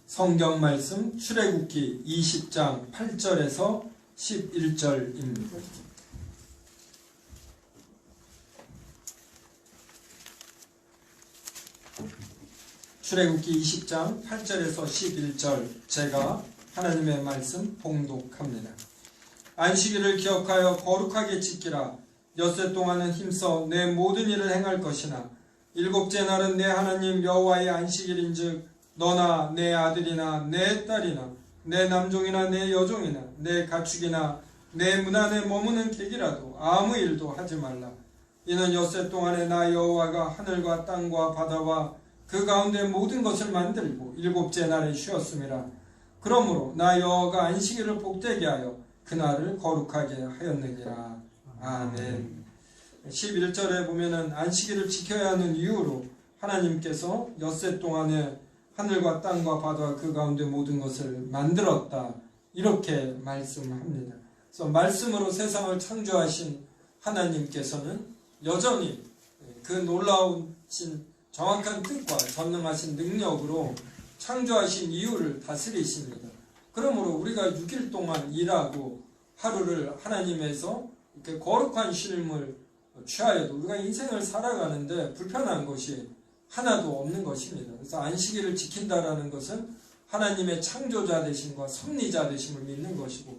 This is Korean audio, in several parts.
성경 말씀 출애굽기 20장 8절에서 11절입니다. 출애굽기 20장 8절에서 11절 제가 하나님의 말씀 봉독합니다. 안식일을 기억하여 거룩하게 지키라. 엿새 동안은 힘써 내 모든 일을 행할 것이나 일곱째 날은 내 하나님 여호와의 안식일인즉 너나 내 아들이나 내 딸이나 내 남종이나 내 여종이나 내 가축이나 내 문 안에 머무는 객이라도 아무 일도 하지 말라. 이는 엿새 동안에 나 여호와가 하늘과 땅과 바다와 그 가운데 모든 것을 만들고 일곱째 날에 쉬었음이라. 그러므로 나 여호와가 안식일을 복되게 하여 그날을 거룩하게 하였느니라. 아멘. 11절에 보면은 안식일을 지켜야 하는 이유로 하나님께서 엿새 동안에 하늘과 땅과 바다와 그 가운데 모든 것을 만들었다, 이렇게 말씀합니다. 그래서 말씀으로 세상을 창조하신 하나님께서는 여전히 그 놀라우신 정확한 뜻과 전능하신 능력으로 창조하신 이유를 다스리십니다. 그러므로 우리가 6일 동안 일하고 하루를 하나님에서 이렇게 거룩한 쉼을 취하여도 우리가 인생을 살아가는데 불편한 것이 하나도 없는 것입니다. 그래서 안식일을 지킨다라는 것은 하나님의 창조자 되심과 섭리자 되심을 믿는 것이고,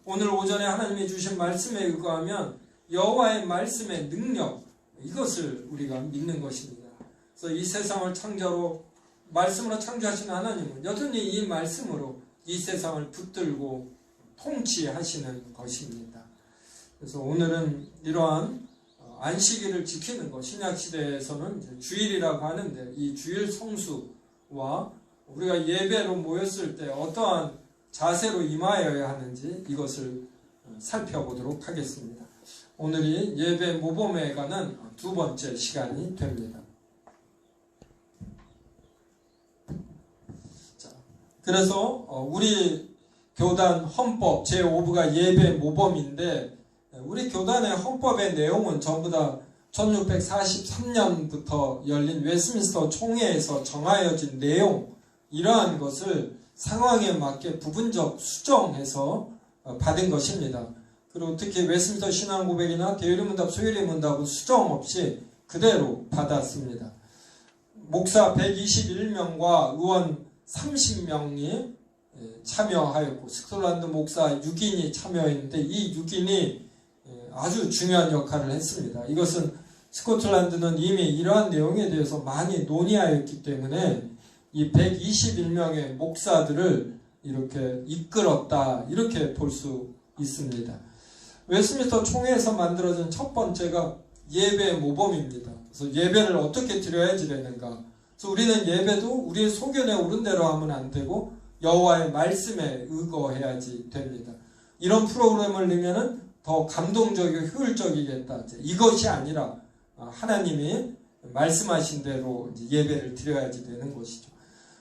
오늘 오전에 하나님이 주신 말씀에 의거하면 여호와의 말씀의 능력, 이것을 우리가 믿는 것입니다. 그래서 이 세상을 창조로 말씀으로 창조하신 하나님은 여전히 이 말씀으로 이 세상을 붙들고 통치하시는 것입니다. 그래서 오늘은 이러한 안식일을 지키는 것, 신약시대에서는 주일이라고 하는데, 이 주일 성수와 우리가 예배로 모였을 때 어떠한 자세로 임하여야 하는지 이것을 살펴보도록 하겠습니다. 오늘이 예배 모범에 관한 두 번째 시간이 됩니다. 자, 그래서 우리 교단 헌법 제5부가 예배 모범인데, 우리 교단의 헌법의 내용은 전부 다 1643년부터 열린 웨스민스터 총회에서 정하여진 내용, 이러한 것을 상황에 맞게 부분적 수정해서 받은 것입니다. 그리고 특히 웨스민스터 신앙고백이나 대유리문답, 소유리문답은 수정 없이 그대로 받았습니다. 목사 121명과 의원 30명이 참여하였고, 스코틀랜드 목사 6인이 참여했는데 이 6인이 아주 중요한 역할을 했습니다. 이것은 스코틀랜드는 이미 이러한 내용에 대해서 많이 논의하였기 때문에 이 121명의 목사들을 이렇게 이끌었다, 이렇게 볼 수 있습니다. 웨스민스터 총회에서 만들어진 첫 번째가 예배 모범입니다. 그래서 예배를 어떻게 드려야지 되는가. 그래서 우리는 예배도 우리의 소견에 오른 대로 하면 안 되고 여호와의 말씀에 의거해야지 됩니다. 이런 프로그램을 넣으면은 더 감동적이고 효율적이겠다. 이것이 아니라 하나님이 말씀하신 대로 예배를 드려야지 되는 것이죠.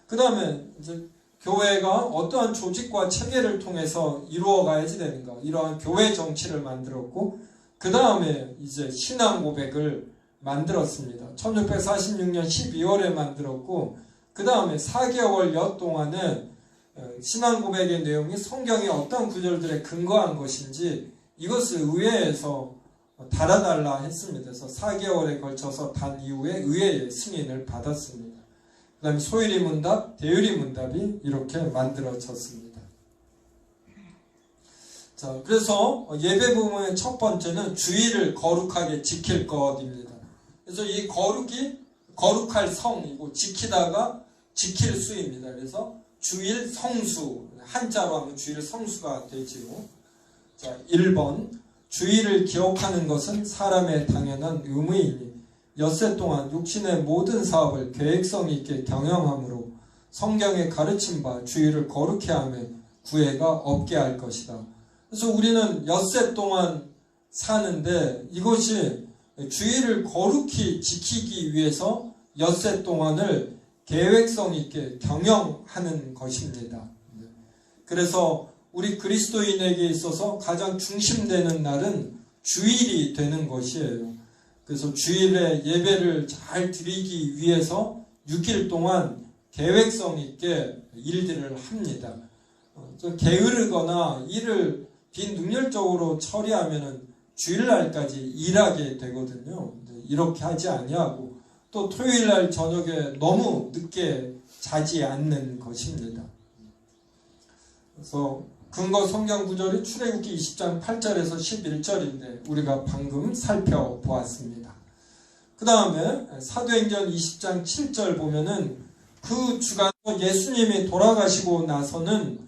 그 다음에 이제 교회가 어떠한 조직과 체계를 통해서 이루어가야지 되는가. 이러한 교회 정치를 만들었고, 그 다음에 이제 신앙 고백을 만들었습니다. 1646년 12월에 만들었고, 그 다음에 4개월여 동안은 신앙 고백의 내용이 성경의 어떤 구절들에 근거한 것인지 이것을 의회에서 달아달라 했습니다. 그래서 4개월에 걸쳐서 단 이후에 의회의 승인을 받았습니다. 그 다음에 소유리문답, 대유리문답이 이렇게 만들어졌습니다. 자, 그래서 예배 부분의 첫 번째는 주일을 거룩하게 지킬 것입니다. 그래서 이 거룩이 거룩할 성이고 지키다가 지킬 수입니다. 그래서 주일 성수, 한자로 하면 주일 성수가 되지요. 자, 1번, 주일을 기억하는 것은 사람의 당연한 의무이니 엿새 동안 육신의 모든 사업을 계획성 있게 경영함으로 성경에 가르친 바 주일을 거룩히 하며 구애가 없게 할 것이다. 그래서 우리는 엿새 동안 사는데 이것이 주일을 거룩히 지키기 위해서 엿새 동안을 계획성 있게 경영하는 것입니다. 그래서 우리 그리스도인에게 있어서 가장 중심되는 날은 주일이 되는 것이에요. 그래서 주일에 예배를 잘 드리기 위해서 6일 동안 계획성 있게 일들을 합니다. 좀 게으르거나 일을 비능률적으로 처리하면은 주일날까지 일하게 되거든요. 이렇게 하지 아니하고 또 토요일날 저녁에 너무 늦게 자지 않는 것입니다. 그래서 근거 성경 구절이 출애굽기 20장 8절에서 11절인데 우리가 방금 살펴보았습니다. 그 다음에 사도행전 20장 7절 보면은 그 주간 예수님이 돌아가시고 나서는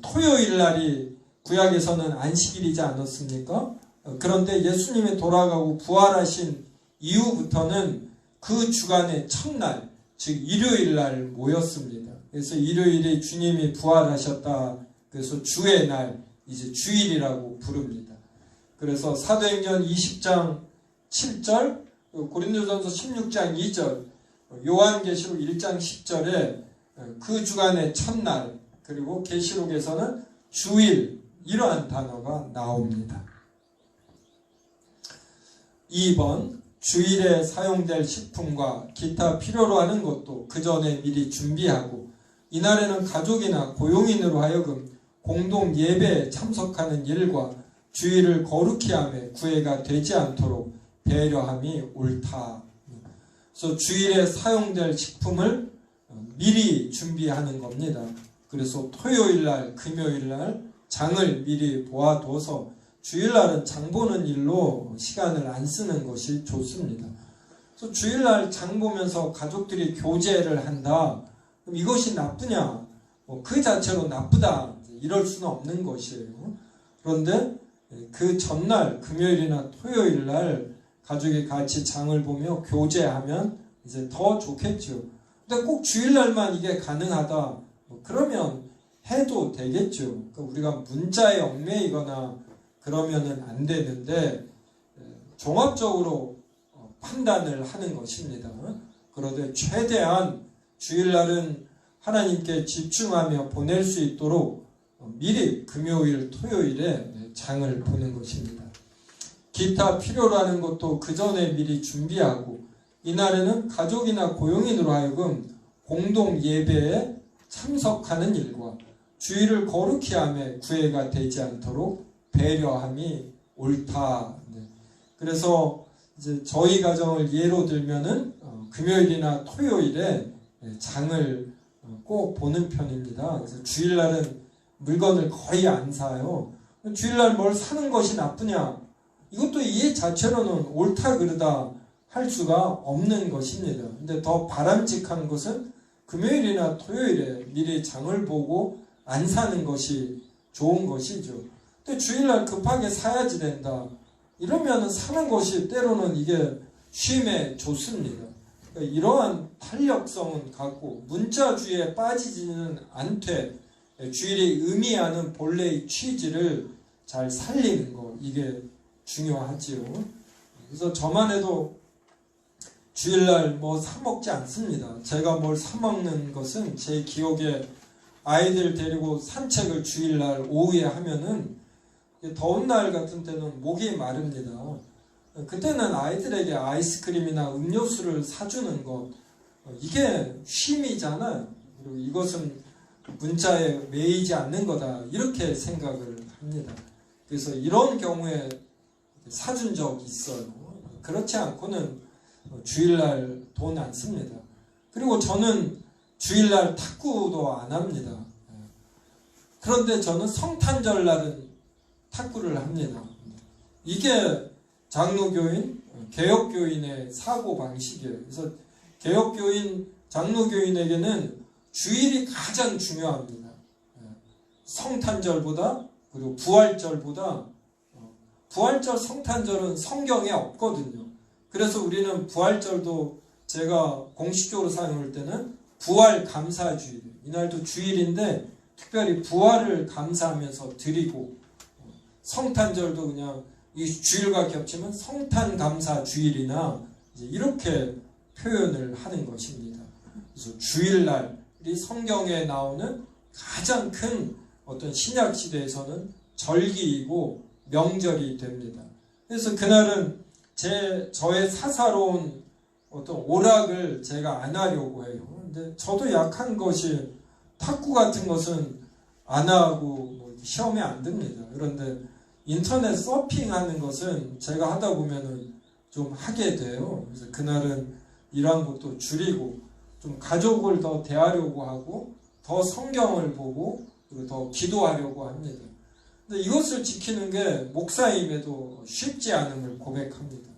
토요일 날이 구약에서는 안식일이지 않았습니까? 그런데 예수님이 돌아가고 부활하신 이후부터는 그 주간의 첫날, 즉 일요일 날 모였습니다. 그래서 일요일이 주님이 부활하셨다. 그래서 주의 날, 이제 주일이라고 부릅니다. 그래서 사도행전 20장 7절, 고린도전서 16장 2절, 요한계시록 1장 10절에 그 주간의 첫날, 그리고 계시록에서는 주일, 이러한 단어가 나옵니다. 2번, 주일에 사용될 식품과 기타 필요로 하는 것도 그 전에 미리 준비하고 이날에는 가족이나 고용인으로 하여금 공동 예배에 참석하는 일과 주일을 거룩히 하며 구애가 되지 않도록 배려함이 옳다. 그래서 주일에 사용될 식품을 미리 준비하는 겁니다. 그래서 토요일날, 금요일날 장을 미리 보아둬서 주일날은 장 보는 일로 시간을 안 쓰는 것이 좋습니다. 그래서 주일날 장 보면서 가족들이 교제를 한다. 그럼 이것이 나쁘냐? 그 자체로 나쁘다. 이럴 수는 없는 것이에요. 그런데 그 전날 금요일이나 토요일날 가족이 같이 장을 보며 교제하면 이제 더 좋겠죠. 근데 꼭 주일날만 이게 가능하다. 그러면 해도 되겠죠. 그러니까 우리가 문자에 얽매이거나 그러면은 안 되는데 종합적으로 판단을 하는 것입니다. 그런데 최대한 주일날은 하나님께 집중하며 보낼 수 있도록 미리 금요일, 토요일에 장을 보는 것입니다. 기타 필요로 하는 것도 그 전에 미리 준비하고 이날에는 가족이나 고용인으로 하여금 공동 예배에 참석하는 일과 주일을 거룩히 하며 구애가 되지 않도록 배려함이 옳다. 그래서 이제 저희 가정을 예로 들면은 금요일이나 토요일에 장을 꼭 보는 편입니다. 그래서 주일날은 물건을 거의 안 사요. 주일날 뭘 사는 것이 나쁘냐? 이것도 이 자체로는 옳다 그르다 할 수가 없는 것입니다. 근데 더 바람직한 것은 금요일이나 토요일에 미리 장을 보고 안 사는 것이 좋은 것이죠. 근데 주일날 급하게 사야지 된다. 이러면 사는 것이 때로는 이게 쉼에 좋습니다. 그러니까 이러한 탄력성은 갖고 문자주의에 빠지지는 않되 주일이 의미하는 본래의 취지를 잘 살리는 것, 이게 중요하지요. 그래서 저만 해도 주일날 뭐 사먹지 않습니다. 제가 뭘 사먹는 것은 제 기억에 아이들 데리고 산책을 주일날 오후에 하면은 더운 날 같은 때는 목이 마릅니다. 그때는 아이들에게 아이스크림이나 음료수를 사주는 것, 이게 쉼이잖아요. 그리고 이것은 문자에 매이지 않는 거다, 이렇게 생각을 합니다. 그래서 이런 경우에 사준 적이 있어요. 그렇지 않고는 주일날 돈 안 씁니다. 그리고 저는 주일날 탁구도 안 합니다. 그런데 저는 성탄절 날은 탁구를 합니다. 이게 장로교인, 개혁교인의 사고방식이에요. 그래서 개혁교인, 장로교인에게는 주일이 가장 중요합니다. 성탄절보다, 그리고 부활절보다, 부활절, 성탄절은 성경에 없거든요. 그래서 우리는 부활절도 제가 공식적으로 사용할 때는 부활 감사주일, 이날도 주일인데 특별히 부활을 감사하면서 드리고, 성탄절도 그냥 이 주일과 겹치면 성탄 감사 주일이나 이렇게 표현을 하는 것입니다. 그래서 주일날이 성경에 나오는 가장 큰 어떤 신약 시대에서는 절기이고 명절이 됩니다. 그래서 그날은 저의 사사로운 어떤 오락을 제가 안 하려고 해요. 근데 저도 약한 것이 탁구 같은 것은 안 하고 뭐 시험에 안 듭니다. 그런데 인터넷 서핑하는 것은 제가 하다 보면은 좀 하게 돼요. 그래서 그날은 이러한 것도 줄이고 좀 가족을 더 대하려고 하고 더 성경을 보고 그리고 더 기도하려고 합니다. 근데 이것을 지키는 게 목사임에도 쉽지 않음을 고백합니다.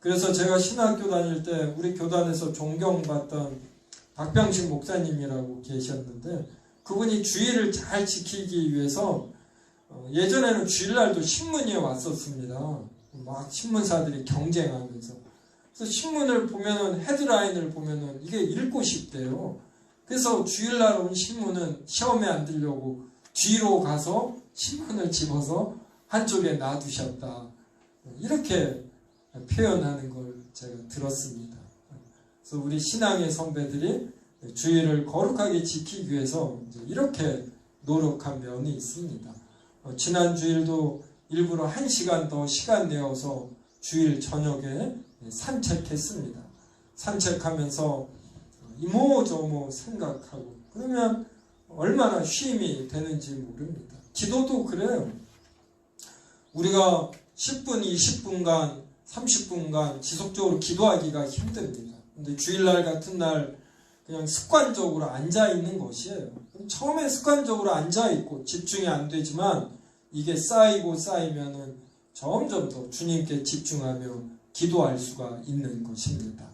그래서 제가 신학교 다닐 때 우리 교단에서 존경받던 박병식 목사님이라고 계셨는데 그분이 주일을 잘 지키기 위해서 예전에는 주일날도 신문이 왔었습니다. 막 신문사들이 경쟁하면서. 그래서 신문을 보면은 헤드라인을 보면은 이게 읽고 싶대요. 그래서 주일날 온 신문은 시험에 안 들려고 뒤로 가서 신문을 집어서 한쪽에 놔두셨다. 이렇게 표현하는 걸 제가 들었습니다. 그래서 우리 신앙의 선배들이 주일을 거룩하게 지키기 위해서 이렇게 노력한 면이 있습니다. 지난 주일도 일부러 1시간 더 시간 내어서 주일 저녁에 산책했습니다. 산책하면서 이모저모 생각하고 그러면 얼마나 쉼이 되는지 모릅니다. 기도도 그래요. 우리가 10분, 20분간, 30분간 지속적으로 기도하기가 힘듭니다. 근데 주일날 같은 날 그냥 습관적으로 앉아있는 것이에요. 처음에 습관적으로 앉아있고 집중이 안 되지만 이게 쌓이고 쌓이면은 점점 더 주님께 집중하며 기도할 수가 있는 것입니다.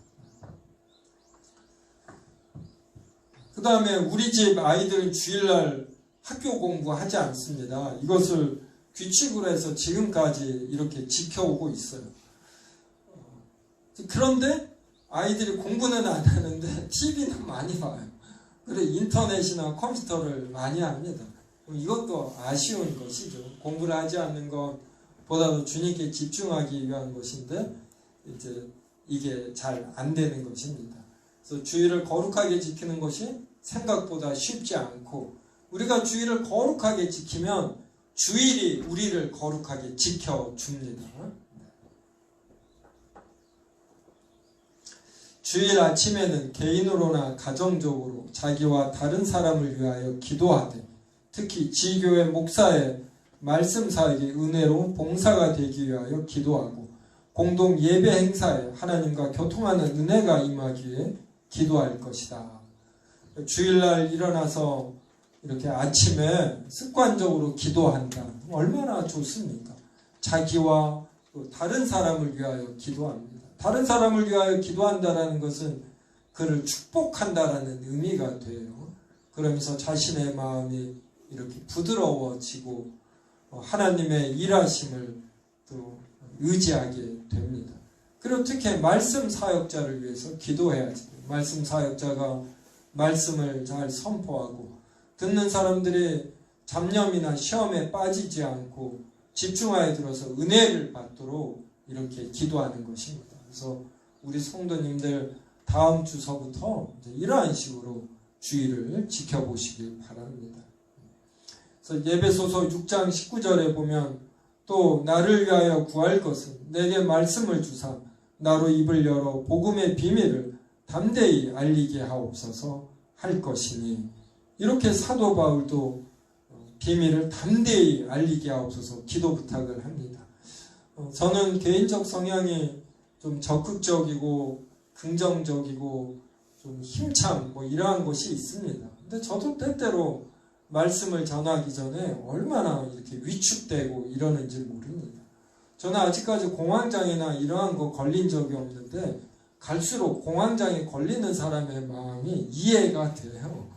그 다음에 우리 집 아이들은 주일날 학교 공부하지 않습니다. 이것을 규칙으로 해서 지금까지 이렇게 지켜오고 있어요. 그런데 아이들이 공부는 안 하는데 TV는 많이 봐요. 그리고 인터넷이나 컴퓨터를 많이 합니다. 이것도 아쉬운 것이죠. 공부를 하지 않는 것보다도 주님께 집중하기 위한 것인데 이제 이게 잘 안 되는 것입니다. 그래서 주일을 거룩하게 지키는 것이 생각보다 쉽지 않고 우리가 주일을 거룩하게 지키면 주일이 우리를 거룩하게 지켜줍니다. 주일 아침에는 개인으로나 가정적으로 자기와 다른 사람을 위하여 기도하되 특히 지교회 목사의 말씀 사역의 은혜로운 봉사가 되기 위하여 기도하고 공동 예배 행사에 하나님과 교통하는 은혜가 임하기 위해 기도할 것이다. 주일날 일어나서 이렇게 아침에 습관적으로 기도한다. 얼마나 좋습니까? 자기와 또 다른 사람을 위하여 기도합니다. 다른 사람을 위하여 기도한다는 것은 그를 축복한다라는 의미가 돼요. 그러면서 자신의 마음이 이렇게 부드러워지고 하나님의 일하심을 또 의지하게 됩니다. 그리고 특히 말씀 사역자를 위해서 기도해야지. 말씀 사역자가 말씀을 잘 선포하고 듣는 사람들이 잡념이나 시험에 빠지지 않고 집중하여 들어서 은혜를 받도록 이렇게 기도하는 것입니다. 그래서 우리 성도님들 다음 주서부터 이러한 식으로 주일을 지켜보시길 바랍니다. 그래서 예배소서 6장 19절에 보면 또 나를 위하여 구할 것은 내게 말씀을 주사 나로 입을 열어 복음의 비밀을 담대히 알리게 하옵소서 할 것이니 이렇게 사도 바울도 비밀을 담대히 알리게 하옵소서 기도 부탁을 합니다. 저는 개인적 성향이 좀 적극적이고 긍정적이고 좀 힘참 이러한 것이 있습니다. 근데 저도 때때로 말씀을 전하기 전에 얼마나 이렇게 위축되고 이러는지 모릅니다. 저는 아직까지 공황장애나 이러한 거 걸린 적이 없는데 갈수록 공황장애 걸리는 사람의 마음이 이해가 돼요.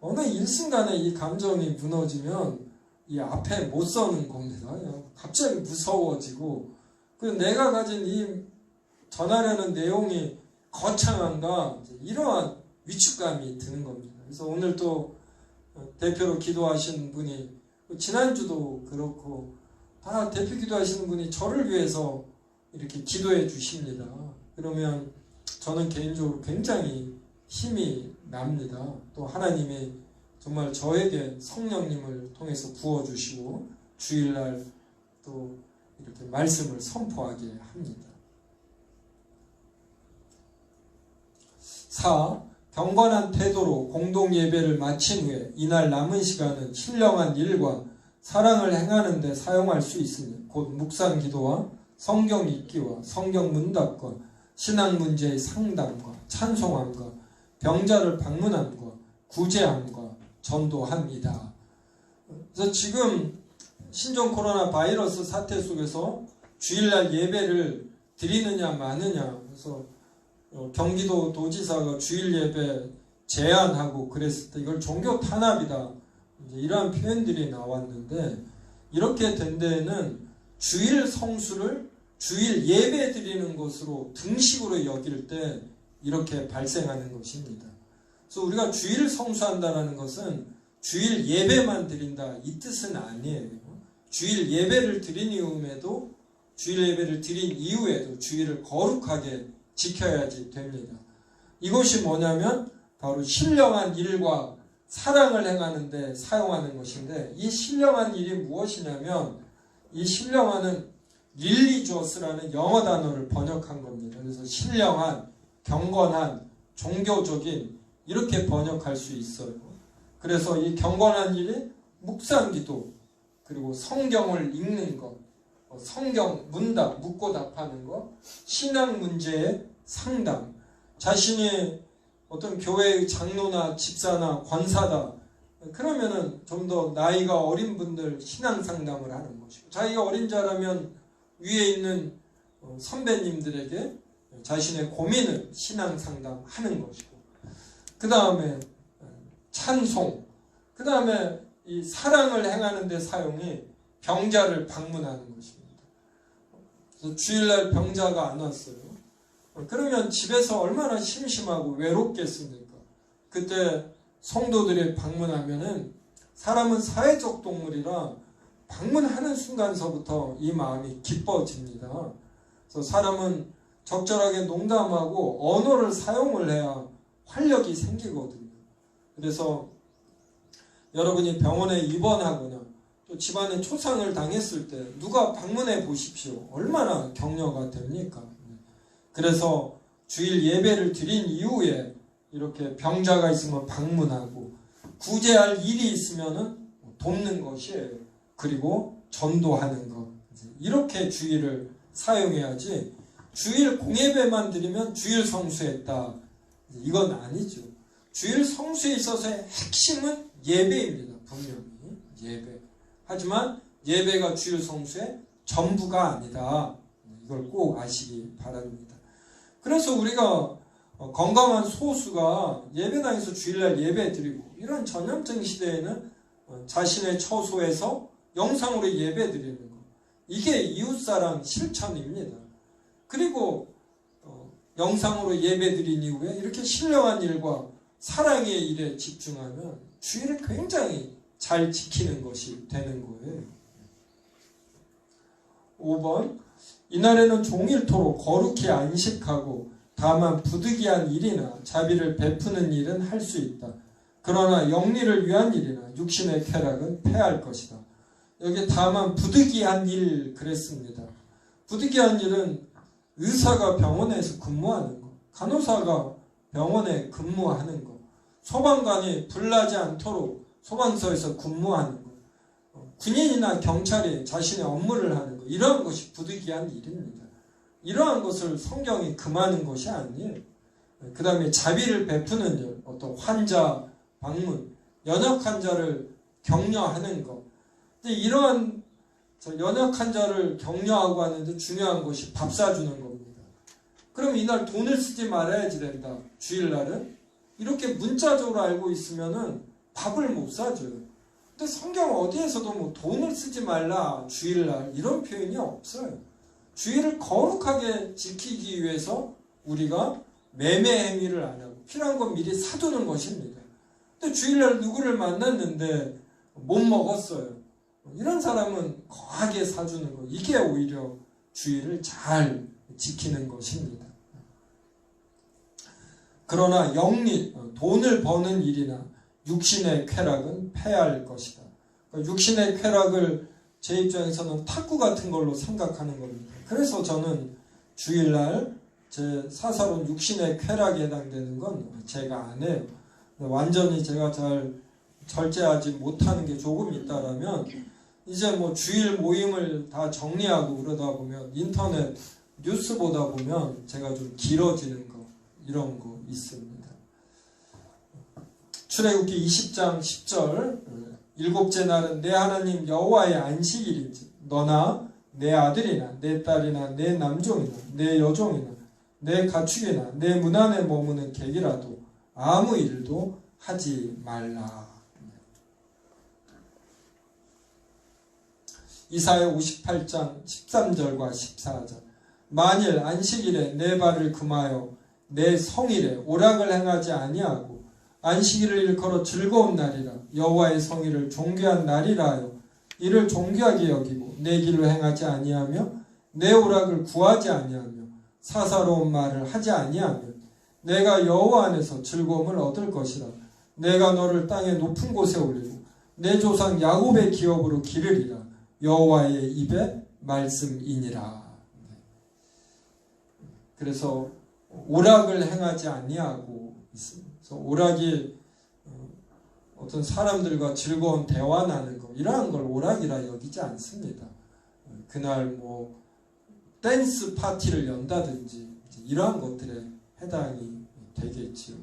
어느 일순간에 이 감정이 무너지면 이 앞에 못 서는 겁니다. 갑자기 무서워지고 그리고 내가 가진 이 전하려는 내용이 거창한가 이러한 위축감이 드는 겁니다. 그래서 오늘 또 대표로 기도하신 분이 지난주도 그렇고 다 대표 기도하시는 분이 저를 위해서 이렇게 기도해 주십니다. 그러면 저는 개인적으로 굉장히 힘이 납니다. 또 하나님이 정말 저에게 성령님을 통해서 부어주시고 주일날 또 이렇게 말씀을 선포하게 합니다. 4. 경건한 태도로 공동 예배를 마친 후에 이날 남은 시간은 신령한 일과 사랑을 행하는 데 사용할 수 있으니 곧 묵상 기도와 성경 읽기와 성경 문답과 신앙 문제의 상담과 찬송함과 병자를 방문함과 구제함과 전도합니다. 그래서 지금 신종 코로나 바이러스 사태 속에서 주일날 예배를 드리느냐 마느냐, 그래서 경기도 도지사가 주일 예배 제한하고 그랬을 때 이걸 종교 탄압이다, 이제 이러한 표현들이 나왔는데, 이렇게 된 데에는 주일 성수를 주일 예배 드리는 것으로 등식으로 여길 때 이렇게 발생하는 것입니다. 그래서 우리가 주일 성수한다는 것은 주일 예배만 드린다 이 뜻은 아니에요. 주일 예배를 드린 이후에도 주일을 거룩하게 지켜야지 됩니다. 이것이 뭐냐면 바로 신령한 일과 사랑을 행하는 데 사용하는 것인데, 이 신령한 일이 무엇이냐면, 이 신령한은 릴리주어스라는 영어 단어를 번역한 겁니다. 그래서 신령한, 경건한, 종교적인 이렇게 번역할 수 있어요. 그래서 이 경건한 일이 묵상기도, 그리고 성경을 읽는 것, 성경 문답, 묻고 답하는 것, 신앙 문제의 상담, 자신이 어떤 교회의 장로나 집사나 권사다 그러면은 좀 더 나이가 어린 분들 신앙 상담을 하는 것이고, 자기가 어린 자라면 위에 있는 선배님들에게 자신의 고민을 신앙 상담하는 것이고, 그 다음에 찬송, 그 다음에 이 사랑을 행하는 데 사용이 병자를 방문하는 것입니다. 그래서 주일날 병자가 안 왔어요. 그러면 집에서 얼마나 심심하고 외롭겠습니까? 그때 성도들이 방문하면은, 사람은 사회적 동물이라 방문하는 순간서부터 이 마음이 기뻐집니다. 그래서 사람은 적절하게 농담하고 언어를 사용을 해야 활력이 생기거든요. 그래서 여러분이 병원에 입원하거나 또 집안에 초상을 당했을 때 누가 방문해 보십시오. 얼마나 격려가 됩니까? 그래서 주일 예배를 드린 이후에 이렇게 병자가 있으면 방문하고, 구제할 일이 있으면 돕는 것이에요. 그리고 전도하는 것, 이렇게 주일을 사용해야지 주일 공예배만 드리면 주일 성수했다, 이건 아니죠. 주일 성수에 있어서의 핵심은 예배입니다. 분명히 예배. 하지만 예배가 주일 성수의 전부가 아니다. 이걸 꼭 아시기 바랍니다. 그래서 우리가 건강한 소수가 예배당에서 주일날 예배 드리고, 이런 전염증 시대에는 자신의 처소에서 영상으로 예배 드리는 것, 이게 이웃사랑 실천입니다. 그리고 영상으로 예배 드린 이후에 이렇게 신령한 일과 사랑의 일에 집중하면 주일을 굉장히 잘 지키는 것이 되는 거예요. 5번, 이날에는 종일토록 거룩히 안식하고 다만 부득이한 일이나 자비를 베푸는 일은 할 수 있다. 그러나 영리를 위한 일이나 육신의 쾌락은 패할 것이다. 여기 다만 부득이한 일 그랬습니다. 부득이한 일은 의사가 병원에서 근무하는 것, 간호사가 병원에 근무하는 것, 소방관이 불나지 않도록 소방서에서 근무하는 것, 군인이나 경찰이 자신의 업무를 하는 것, 이러한 것이 부득이한 일입니다. 이러한 것을 성경이 금하는 것이 아니에요. 그 다음에 자비를 베푸는 일, 어떤 환자 방문, 연약한 자를 격려하는 것. 근데 이러한 연약한 자를 격려하고 하는데 중요한 것이 밥 사주는 겁니다. 그럼 이날 돈을 쓰지 말아야지 된다. 주일날은 이렇게 문자적으로 알고 있으면은 밥을 못 사줘요. 근데 성경 어디에서도 뭐 돈을 쓰지 말라 주일날 이런 표현이 없어요. 주일을 거룩하게 지키기 위해서 우리가 매매 행위를 안 하고 필요한 건 미리 사두는 것입니다. 근데 주일날 누구를 만났는데 못 먹었어요. 이런 사람은 거하게 사주는 것, 이게 오히려 주일을 잘 지키는 것입니다. 그러나 영리, 돈을 버는 일이나 육신의 쾌락은 패할 것이다. 육신의 쾌락을 제 입장에서는 탁구 같은 걸로 생각하는 겁니다. 그래서 저는 주일날 제 사사로운 육신의 쾌락에 해당되는 건 제가 안 해요. 완전히 제가 잘 절제하지 못하는 게 조금 있다라면 이제 뭐 주일 모임을 다 정리하고 그러다 보면 인터넷 뉴스 보다 보면 제가 좀 길어지는 거 이런 거 있습니다. 출애굽기 20장 10절 일곱째 날은 내 하나님 여호와의 안식일인지 너나 내 아들이나 내 딸이나 내 남종이나 내 여종이나 내 가축이나 내 문 안에 머무는 객이라도 아무 일도 하지 말라. 이사야 58장 13절과 14절 만일 안식일에 내 발을 금하여 내 성일에 오락을 행하지 아니하고 안식일을 일컬어 즐거운 날이라 여호와의 성일을 존귀한 날이라 하여 이를 존귀하게 여기고 내 길로 행하지 아니하며 내 오락을 구하지 아니하며 사사로운 말을 하지 아니하면 내가 여호와 안에서 즐거움을 얻을 것이라. 내가 너를 땅의 높은 곳에 올리고 내 조상 야곱의 기업으로 기르리라. 여호와의 입의 말씀이니라. 그래서 오락을 행하지 아니하고 있습니다. 그래서 오락이 어떤 사람들과 즐거운 대화 나누는 거 이러한 걸 오락이라 여기지 않습니다. 그날 뭐 댄스 파티를 연다든지 이러한 것들에 해당이 되겠지요.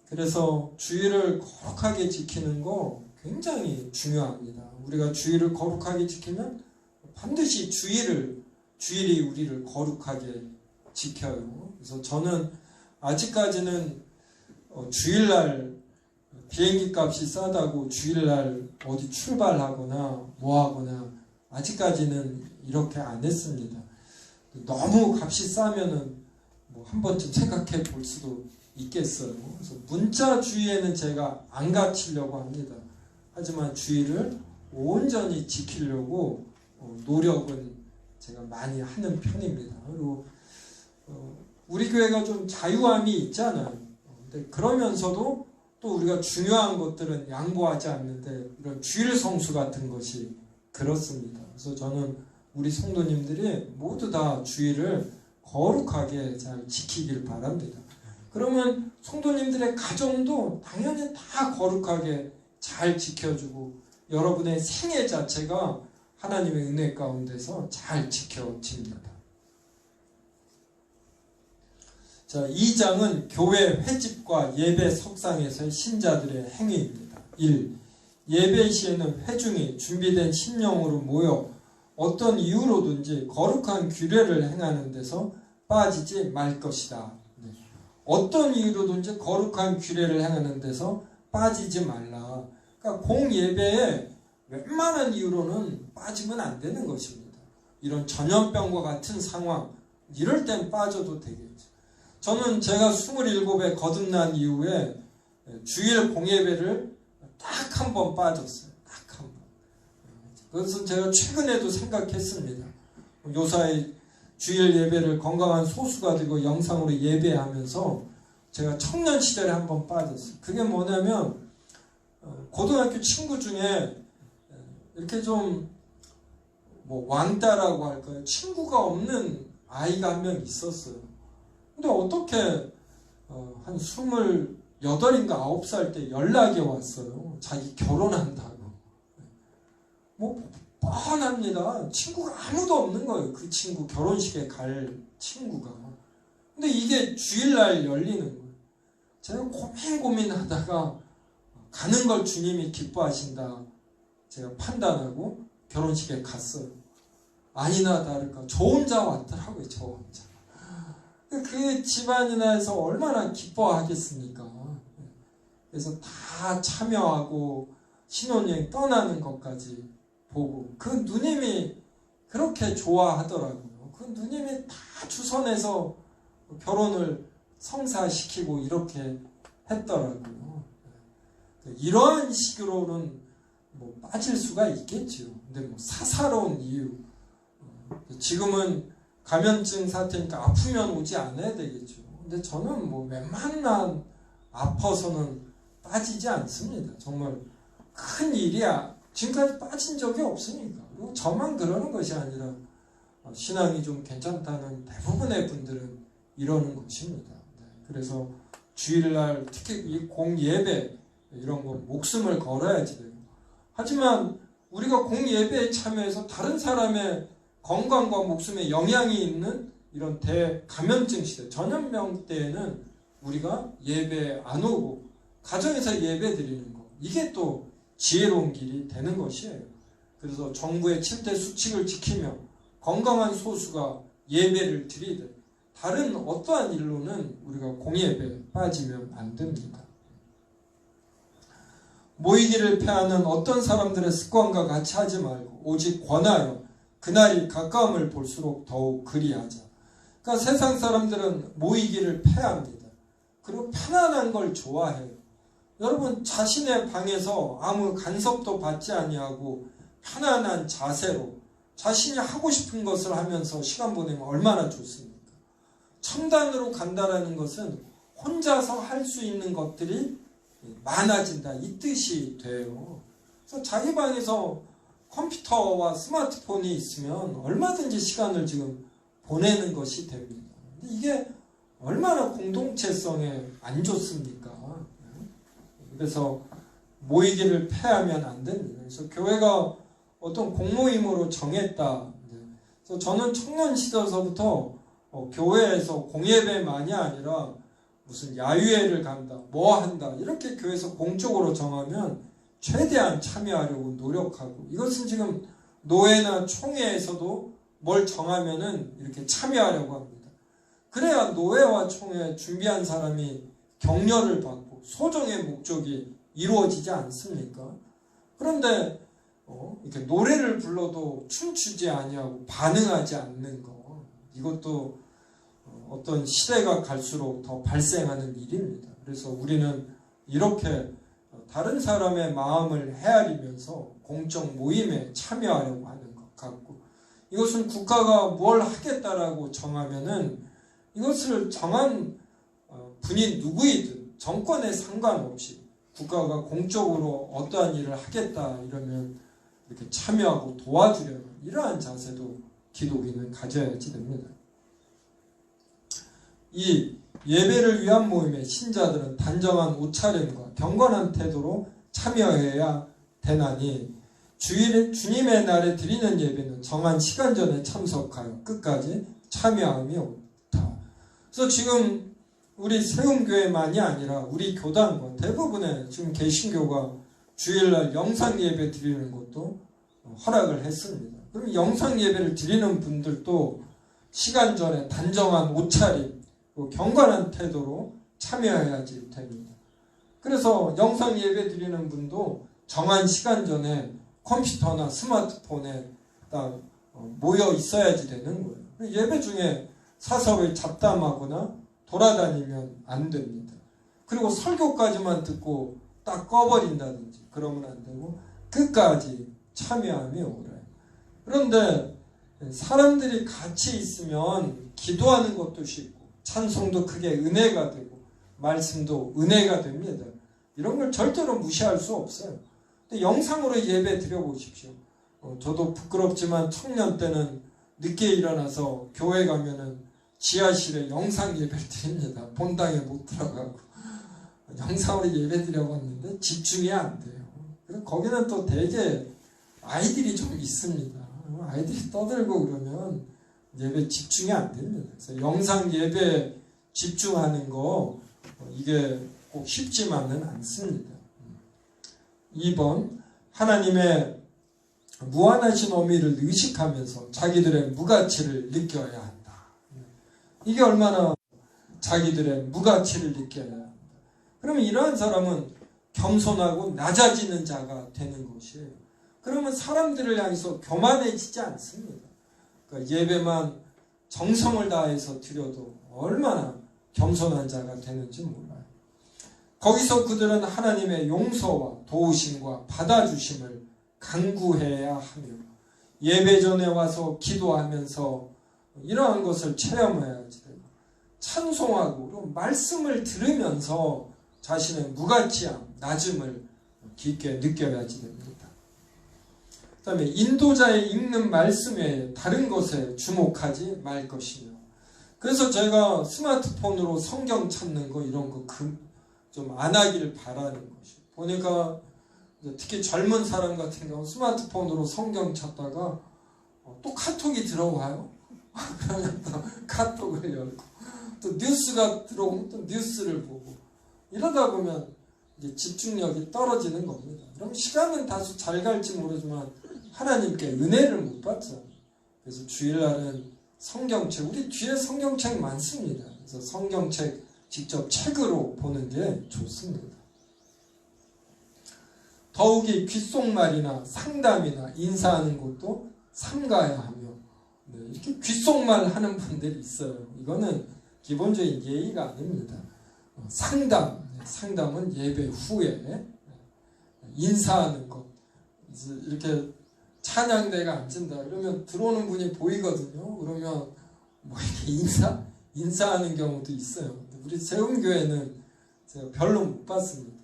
그래서 주일을 거룩하게 지키는 거 굉장히 중요합니다. 우리가 주일을 거룩하게 지키면 반드시 주일이 우리를 거룩하게 지켜요. 그래서 저는 아직까지는 주일날 비행기 값이 싸다고 주일날 어디 출발하거나 뭐하거나 아직까지는 이렇게 안 했습니다. 너무 값이 싸면은 뭐 한 번쯤 생각해 볼 수도 있겠어요. 그래서 문자 주의에는 제가 안 갇히려고 합니다. 하지만 주의를 온전히 지키려고 노력은 제가 많이 하는 편입니다. 그리고 우리 교회가 좀 자유함이 있잖아요. 근데 그러면서도 또 우리가 중요한 것들은 양보하지 않는데 이런 주일 성수 같은 것이 그렇습니다. 그래서 저는 우리 성도님들이 모두 다 주일을 거룩하게 잘 지키길 바랍니다. 그러면 성도님들의 가정도 당연히 다 거룩하게 잘 지켜주고 여러분의 생애 자체가 하나님의 은혜 가운데서 잘 지켜집니다. 자, 2장은 교회 회집과 예배 석상에서의 신자들의 행위입니다. 1. 예배 시에는 회중이 준비된 심령으로 모여 어떤 이유로든지 거룩한 규례를 행하는 데서 빠지지 말 것이다. 어떤 이유로든지 거룩한 규례를 행하는 데서 빠지지 말라. 그러니까 공예배에 웬만한 이유로는 빠지면 안 되는 것입니다. 이런 전염병과 같은 상황, 이럴 땐 빠져도 되겠죠. 저는 제가 27에 거듭난 이후에 주일 공예배를 딱 한 번 빠졌어요. 딱 한 번. 그래서 제가 최근에도 생각했습니다. 요사이 주일 예배를 건강한 소수가 되고 영상으로 예배하면서 제가 청년 시절에 한 번 빠졌어요. 그게 뭐냐면 고등학교 친구 중에 이렇게 좀 뭐 왕따라고 할까요? 친구가 없는 아이가 한 명 있었어요. 근데 어떻게 한 28인가 9살 때 연락이 왔어요. 자기 결혼한다고. 뭐 뻔합니다. 친구가 아무도 없는 거예요. 그 친구 결혼식에 갈 친구가. 근데 이게 주일날 열리는 거예요. 제가 고민하다가 가는 걸 주님이 기뻐하신다 제가 판단하고 결혼식에 갔어요. 아니나 다를까 저 혼자 왔더라고요. 저 혼자. 그 집안이나 해서 얼마나 기뻐하겠습니까? 그래서 다 참여하고 신혼여행 떠나는 것까지 보고 그 누님이 그렇게 좋아하더라고요. 그 누님이 다 주선해서 결혼을 성사시키고 이렇게 했더라고요. 이러한 식으로는 뭐 빠질 수가 있겠죠. 근데 뭐 사사로운 이유 지금은 감염증 사태니까 아프면 오지 않아야 되겠죠. 근데 저는 뭐 웬만한 아파서는 빠지지 않습니다. 정말 큰 일이야. 지금까지 빠진 적이 없으니까. 그리고 저만 그러는 것이 아니라 신앙이 좀 괜찮다는 대부분의 분들은 이러는 것입니다. 그래서 주일날 특히 이 공예배 이런 거 목숨을 걸어야지 돼요. 하지만 우리가 공예배에 참여해서 다른 사람의 건강과 목숨에 영향이 있는 이런 대감염증 시대, 전염병 때에는 우리가 예배 안 오고 가정에서 예배 드리는 거, 이게 또 지혜로운 길이 되는 것이에요. 그래서 정부의 7대 수칙을 지키며 건강한 소수가 예배를 드리되 다른 어떠한 일로는 우리가 공예배에 빠지면 안 됩니다. 모이기를 패하는 어떤 사람들의 습관과 같이 하지 말고 오직 권하여 그날이 가까움을 볼수록 더욱 그리하자. 그러니까 세상 사람들은 모이기를 패합니다. 그리고 편안한 걸 좋아해요. 여러분 자신의 방에서 아무 간섭도 받지 아니하고 편안한 자세로 자신이 하고 싶은 것을 하면서 시간 보내면 얼마나 좋습니까? 청단으로 간다라는 것은 혼자서 할 수 있는 것들이 많아진다, 이 뜻이 돼요. 그래서 자기 방에서 컴퓨터와 스마트폰이 있으면 얼마든지 시간을 지금 보내는 것이 됩니다. 근데 이게 얼마나 공동체성에 안 좋습니까? 그래서 모이기를 패하면 안 됩니다. 그래서 교회가 어떤 공모임으로 정했다. 그래서 저는 청년 시절서부터 교회에서 공예배만이 아니라 무슨 야유회를 간다, 뭐 한다, 이렇게 교회에서 공적으로 정하면 최대한 참여하려고 노력하고, 이것은 지금 노회나 총회에서도 뭘 정하면은 이렇게 참여하려고 합니다. 그래야 노회와 총회 준비한 사람이 격려를 받고 소정의 목적이 이루어지지 않습니까? 그런데 이렇게 노래를 불러도 춤추지 아니하고 반응하지 않는 거, 이것도 어떤 시대가 갈수록 더 발생하는 일입니다. 그래서 우리는 이렇게 다른 사람의 마음을 헤아리면서 공적 모임에 참여하려고 하는 것 같고, 이것은 국가가 뭘 하겠다라고 정하면은 이것을 정한 분이 누구이든 정권에 상관없이 국가가 공적으로 어떠한 일을 하겠다 이러면 이렇게 참여하고 도와주려는 이러한 자세도 기독인은 가져야지 됩니다. 이 예배를 위한 모임에 신자들은 단정한 옷차림과 경건한 태도로 참여해야 되나니, 주님의 날에 드리는 예배는 정한 시간 전에 참석하여 끝까지 참여함이 옳다. 그래서 지금 우리 세움교회만이 아니라 우리 교단과 대부분의 지금 개신교가 주일날 영상 예배 드리는 것도 허락을 했습니다. 그럼 영상 예배를 드리는 분들도 시간 전에 단정한 옷차림, 경건한 태도로 참여해야지 됩니다. 그래서 영상 예배 드리는 분도 정한 시간 전에 컴퓨터나 스마트폰에 딱 모여 있어야지 되는 거예요. 예배 중에 사서를 잡담하거나 돌아다니면 안 됩니다. 그리고 설교까지만 듣고 딱 꺼버린다든지 그러면 안 되고 끝까지 참여함이 옳아요. 그런데 사람들이 같이 있으면 기도하는 것도 쉽고 찬송도 크게 은혜가 되고 말씀도 은혜가 됩니다. 이런 걸 절대로 무시할 수 없어요. 근데 영상으로 예배 드려보십시오. 저도 부끄럽지만 청년 때는 늦게 일어나서 교회 가면은 지하실에 영상 예배를 드립니다. 본당에 못 들어가고 영상으로 예배 드려봤는데 집중이 안 돼요. 그래서 거기는 또 되게 아이들이 좀 있습니다. 아이들이 떠들고 그러면 예배 집중이 안 됩니다. 그래서 영상 예배 집중하는 거 이게 꼭 쉽지만은 않습니다. 2번, 하나님의 무한하신 어미를 의식하면서 자기들의 무가치를 느껴야 한다. 이게 얼마나 자기들의 무가치를 느껴야 한다. 그러면 이러한 사람은 겸손하고 낮아지는 자가 되는 것이에요. 그러면 사람들을 향해서 교만해지지 않습니다. 그러니까 예배만 정성을 다해서 드려도 얼마나 겸손한 자가 되는지 몰라요. 거기서 그들은 하나님의 용서와 도우심과 받아주심을 간구해야 하며 예배 전에 와서 기도하면서 이러한 것을 체험해야지 되고 찬송하고 그리고 말씀을 들으면서 자신의 무가치함, 낮음을 깊게 느껴야지 됩니다. 다음에 인도자의 읽는 말씀 외에 다른 것에 주목하지 말 것이며. 그래서 제가 스마트폰으로 성경 찾는 거 이런 거 좀 안 하기를 바라는 것이에요. 보니까 특히 젊은 사람 같은 경우 스마트폰으로 성경 찾다가 또 카톡이 들어와요. 그러면 또 카톡을 열고 또 뉴스가 들어오면 또 뉴스를 보고 이러다 보면 이제 집중력이 떨어지는 겁니다. 그럼 시간은 다소 잘 갈지 모르지만 하나님께 은혜를 못 받죠. 그래서 주일날은 성경책, 우리 뒤에 성경책 많습니다. 그래서 성경책 직접 책으로 보는 게 좋습니다. 더욱이 귓속말이나 상담이나 인사하는 것도 삼가야 하며, 이렇게 귓속말 하는 분들이 있어요. 이거는 기본적인 예의가 아닙니다. 상담은 예배 후에 인사하는 것. 이렇게 찬양대가 앉은다 그러면 들어오는 분이 보이거든요. 그러면 뭐 이렇게 인사하는 경우도 있어요. 우리 세운교회는 제가 별로 못 봤습니다.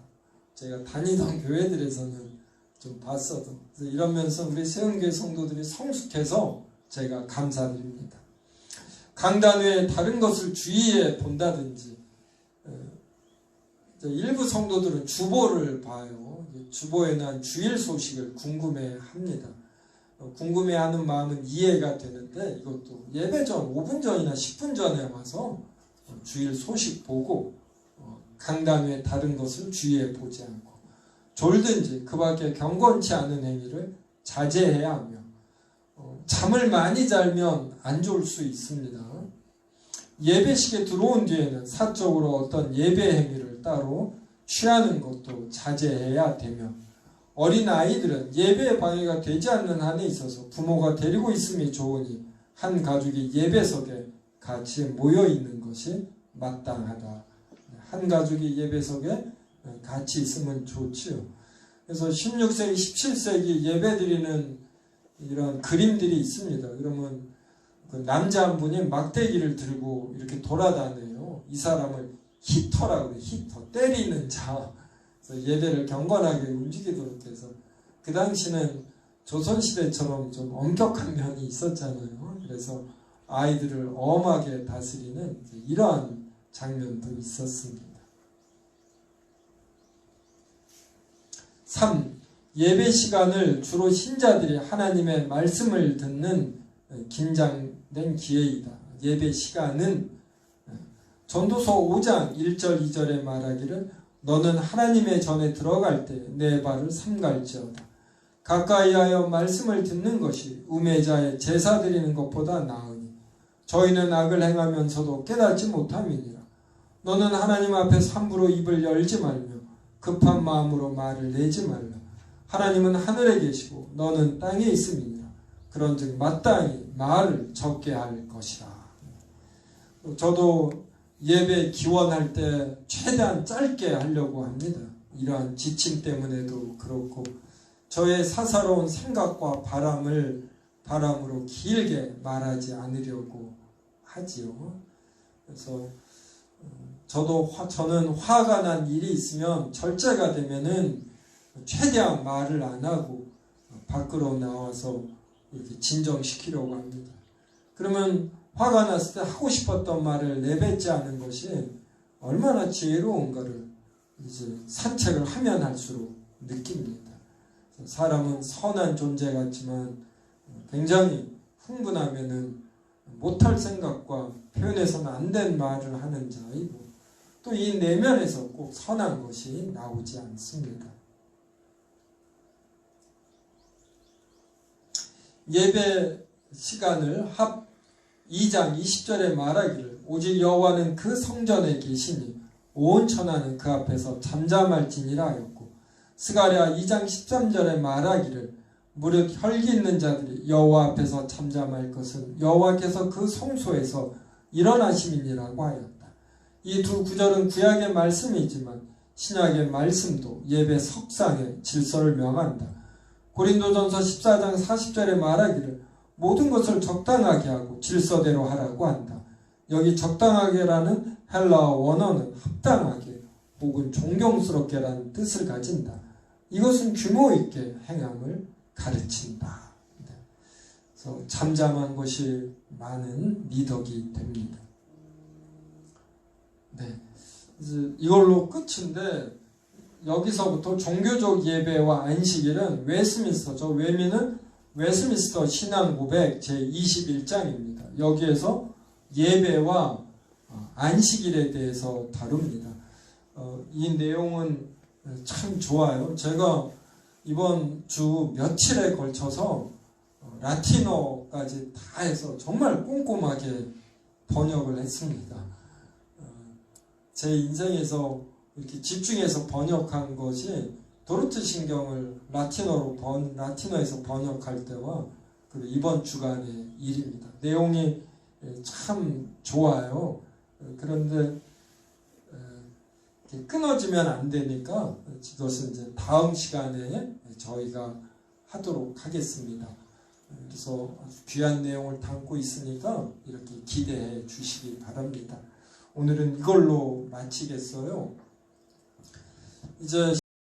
제가 다니던 교회들에서는 좀 봤어도. 그래서 이러면서 우리 세운교회 성도들이 성숙해서 제가 감사드립니다. 강단 외에 다른 것을 주의해 본다든지, 일부 성도들은 주보를 봐요. 주보에 난 주일 소식을 궁금해합니다. 궁금해하는 마음은 이해가 되는데 이것도 예배 전 5분 전이나 10분 전에 와서 주일 소식 보고 강단 외에 다른 것을 주의해 보지 않고 졸든지 그 밖에 경건치 않은 행위를 자제해야 하며, 잠을 많이 자면 안 좋을 수 있습니다. 예배식에 들어온 뒤에는 사적으로 어떤 예배 행위를 따로 취하는 것도 자제해야 되며, 어린 아이들은 예배에 방해가 되지 않는 한에 있어서 부모가 데리고 있음이 좋으니 한 가족이 예배석에 같이 모여 있는 것이 마땅하다. 한 가족이 예배석에 같이 있으면 좋지요. 그래서 16세기, 17세기 예배드리는 이런 그림들이 있습니다. 그러면 그 남자 한 분이 막대기를 들고 이렇게 돌아다녀요. 이 사람을 히터라고 해요. 히터, 때리는 자. 그래서 예배를 경건하게 움직이도록 해서, 그 당시는 조선시대처럼 좀 엄격한 면이 있었잖아요. 그래서 아이들을 엄하게 다스리는 이러한 장면도 있었습니다. 3. 예배 시간을 주로 신자들이 하나님의 말씀을 듣는 긴장된 기회이다. 예배 시간은 전도서 5장 1절 2절에 말하기를 너는 하나님의 전에 들어갈 때 내 발을 삼갈지어다. 가까이하여 말씀을 듣는 것이 우매자의 제사 드리는 것보다 나으니 저희는 악을 행하면서도 깨닫지 못함이니라. 너는 하나님 앞에서 함부로 입을 열지 말며 급한 마음으로 말을 내지 말라. 하나님은 하늘에 계시고 너는 땅에 있음이니라. 그런즉 마땅히 말을 적게 할 것이라. 저도 예배 기원할 때 최대한 짧게 하려고 합니다. 이러한 지침 때문에도 그렇고 저의 사사로운 생각과 바람으로 길게 말하지 않으려고 하지요. 그래서 저는 화가 난 일이 있으면 절제가 되면은 최대한 말을 안 하고 밖으로 나와서 이렇게 진정시키려고 합니다. 그러면 화가 났을 때 하고 싶었던 말을 내뱉지 않은 것이 얼마나 지혜로운가를 이제 산책을 하면 할수록 느낍니다. 사람은 선한 존재 같지만 굉장히 흥분하면은 못할 생각과 표현해서는 안 된 말을 하는 자이고, 또 이 내면에서 꼭 선한 것이 나오지 않습니다. 예배 시간을 합 2장 20절에 말하기를 오직 여호와는 그 성전에 계시니 온 천하는 그 앞에서 잠잠할지니라 하였고, 스가랴 2장 13절에 말하기를 무릇 혈기 있는 자들이 여호와 앞에서 잠잠할 것은 여호와께서 그 성소에서 일어나심이니라고 하였다. 이 두 구절은 구약의 말씀이지만 신약의 말씀도 예배 석상의 질서를 명한다. 고린도전서 14장 40절에 말하기를 모든 것을 적당하게 하고 질서대로 하라고 한다. 여기 적당하게라는 헬라어 원어는 합당하게 혹은 존경스럽게라는 뜻을 가진다. 이것은 규모 있게 행함을 가르친다. 그래서 잠잠한 것이 많은 리더기 됩니다. 네, 이걸로 끝인데 여기서부터 종교적 예배와 안식일은 웨스민스터, 외미는 웨스민스터 신앙고백 제21장입니다. 여기에서 예배와 안식일에 대해서 다룹니다. 이 내용은 참 좋아요. 제가 이번 주 며칠에 걸쳐서 라틴어까지 다 해서 정말 꼼꼼하게 번역을 했습니다. 제 인생에서 이렇게 집중해서 번역한 것이 도르트 신경을 라틴어에서 번역할 때와 그리고 이번 주간의 일입니다. 내용이 참 좋아요. 그런데 끊어지면 안 되니까 이것은 이제 다음 시간에 저희가 하도록 하겠습니다. 그래서 귀한 내용을 담고 있으니까 이렇게 기대해 주시기 바랍니다. 오늘은 이걸로 마치겠어요. 이제